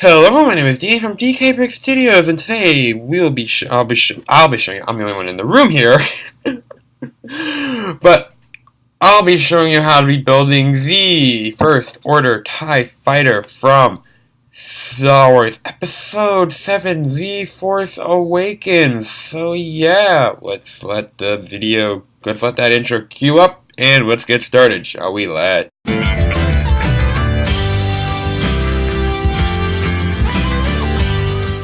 Hello everyone, my name is Dean from DKBrickStudios, and today I'll be showing you. I'm the only one in the room here, but I'll be showing you how to be building the First Order TIE Fighter from Star Wars Episode VII, The Force Awakens. So yeah, let's let that intro queue up, and let's get started, shall we?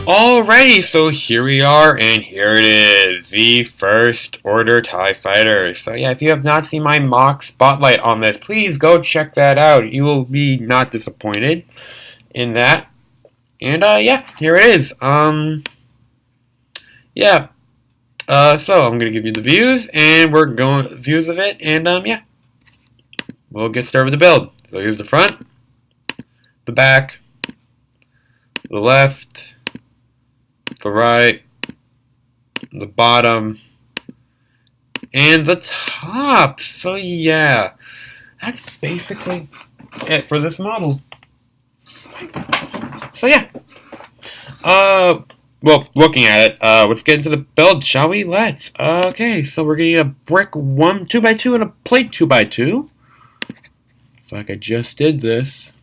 Alrighty, so here we are, and here it is, the First Order TIE Fighter. So yeah, if you have not seen my mock spotlight on this, please go check that out. You will be not disappointed in that. And yeah, here it is. So I'm gonna give you the views, and we're going views of it, and yeah, we'll get started with the build. So here's the front, the back, the left, the right, the bottom, and the top. So yeah, that's basically it for this model. So yeah, well, looking at it, let's get into the build, shall we? Let's. Okay, so we're gonna need a brick 2x2 and a plate 2x2. It's like I just did this.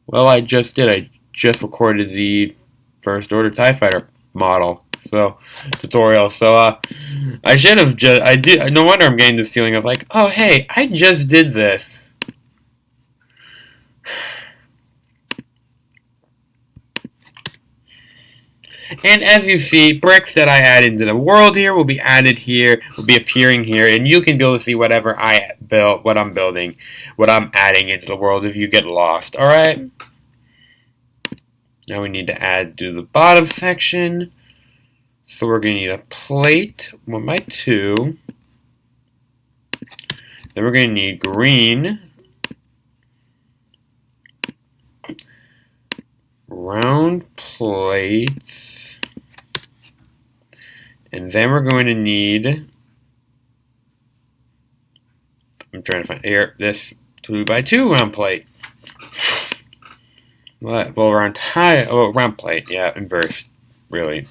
Well, I just recorded the First Order TIE Fighter model, so tutorial. So I should have no wonder I'm getting this feeling of like, oh hey, I just did this. And as you see, bricks that I add into the world here will be added here, will be appearing here, and you can be able to see whatever I built, what I'm building, what I'm adding into the world if you get lost. Alright? Now we need to do the bottom section. So we're going to need a plate 1x2. Then we're going to need green, round plates, and then we're going to need, I'm trying to find here, this 2x2 round plate. Well, round plate, yeah, inverse, really.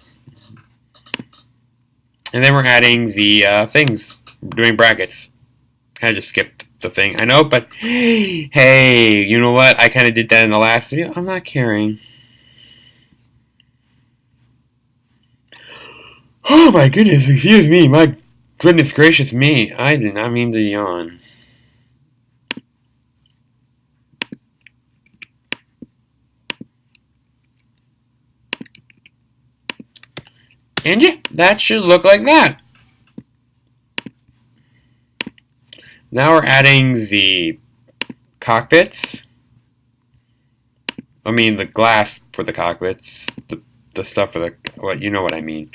And then we're adding the things. We're doing brackets. Kind of just skipped the thing, I know, but hey, you know what? I kind of did that in the last video. I'm not caring. Oh my goodness, excuse me. My goodness gracious me. I did not mean to yawn. And yeah, that should look like that. Now we're adding the cockpits. I mean the glass for the cockpits. The stuff for the, well, you know what I mean.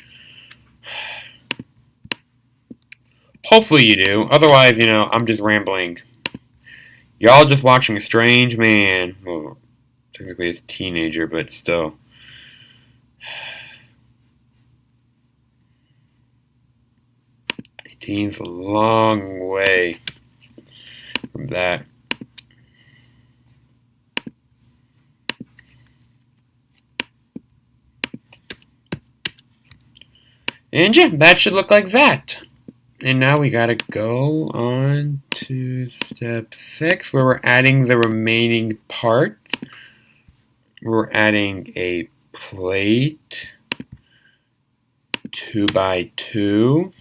Hopefully you do. Otherwise, you know, I'm just rambling. Y'all just watching a strange man. Well, technically it's a teenager, but still. Teens a long way from that. And yeah, that should look like that. And now we gotta go on to step 6, where we're adding the remaining part. We're adding a plate 2x2.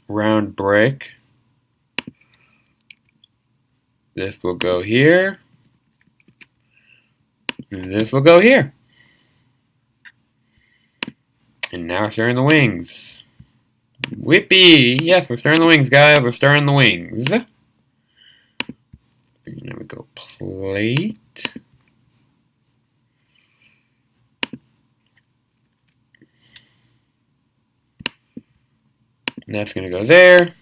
Round brick. This will go here. And this will go here. And now we're starting the wings. Whippy! Yes, we're starting the wings, guys. We're starting the wings. And now we go plate. That's going to go there.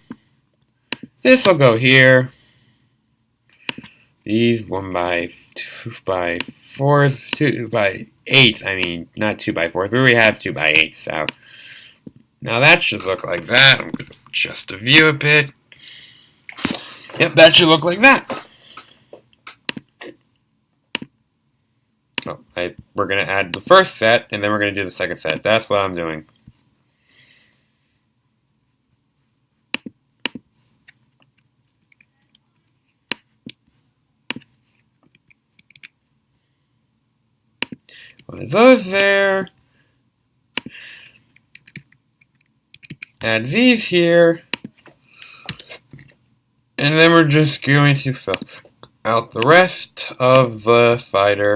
This will go here. These 1x2x4s, 2x8s, I mean, not 2x4s. We already have 2x8s, so. Now that should look like that. I'm going to adjust the view a bit. Yep, that should look like that. Oh, we're going to add the first set, and then we're going to do the second set. That's what I'm doing. One of those there. Add these here. And then we're just going to fill out the rest of the fighter.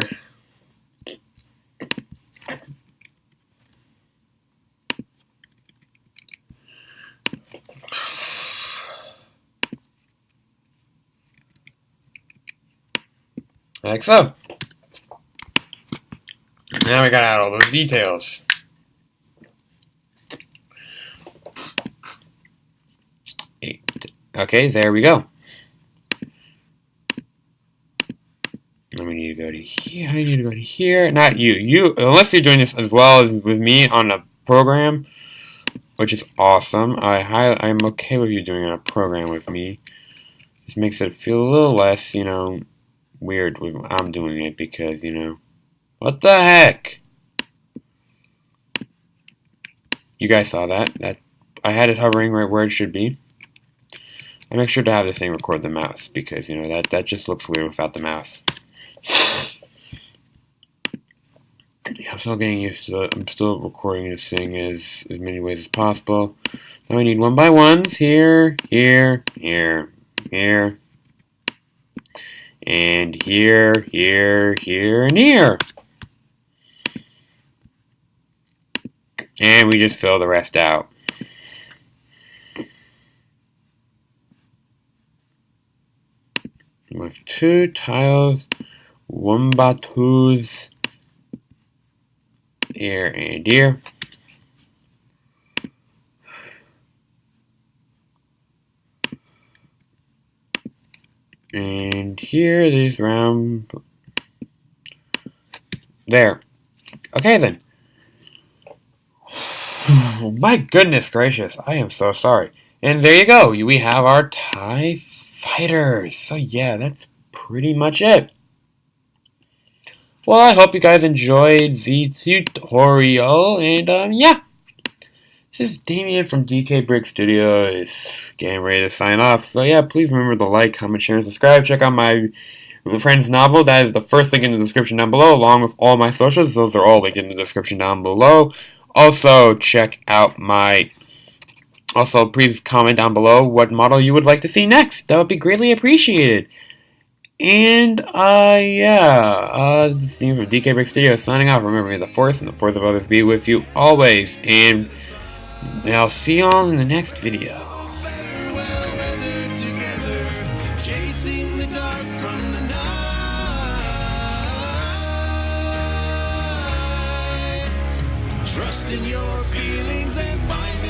Like so. Now we gotta add all those details. Okay, there we go. And we need to go to here. I need to go to here. Not you. You, unless you're doing this as well as with me on a program, which is awesome. I'm okay with you doing it on a program with me. Just makes it feel a little less, you know, weird when I'm doing it because, you know, what the heck? You guys saw that. That I had it hovering right where it should be. I make sure to have the thing record the mouse because, you know, that just looks weird without the mouse. Yeah, I'm still getting used to it. I'm still recording this thing as many ways as possible. Now we need one by ones here, here, here, here, and here, here, here, and here. And we just fill the rest out. With 2 tiles, 1 by 2s, here and here. And here, these round. There. Okay then. My goodness gracious, I am so sorry. And there you go. We have our TIE Fighters. So yeah, that's pretty much it. Well, I hope you guys enjoyed the tutorial. And yeah. This is Damien from DKBrickStudios. Getting ready to sign off. So yeah, please remember to like, comment, share, and subscribe. Check out my friend's novel. That is the first link in the description down below, along with all my socials. Those are all linked in the description down below. Also, check out my... Also, please comment down below what model you would like to see next. That would be greatly appreciated. And, yeah. This is Damien from DKBrickStudios signing off. Remember, may the Force and the Force of others be with you always. And I'll see you all in the next video. Trust in your feelings and find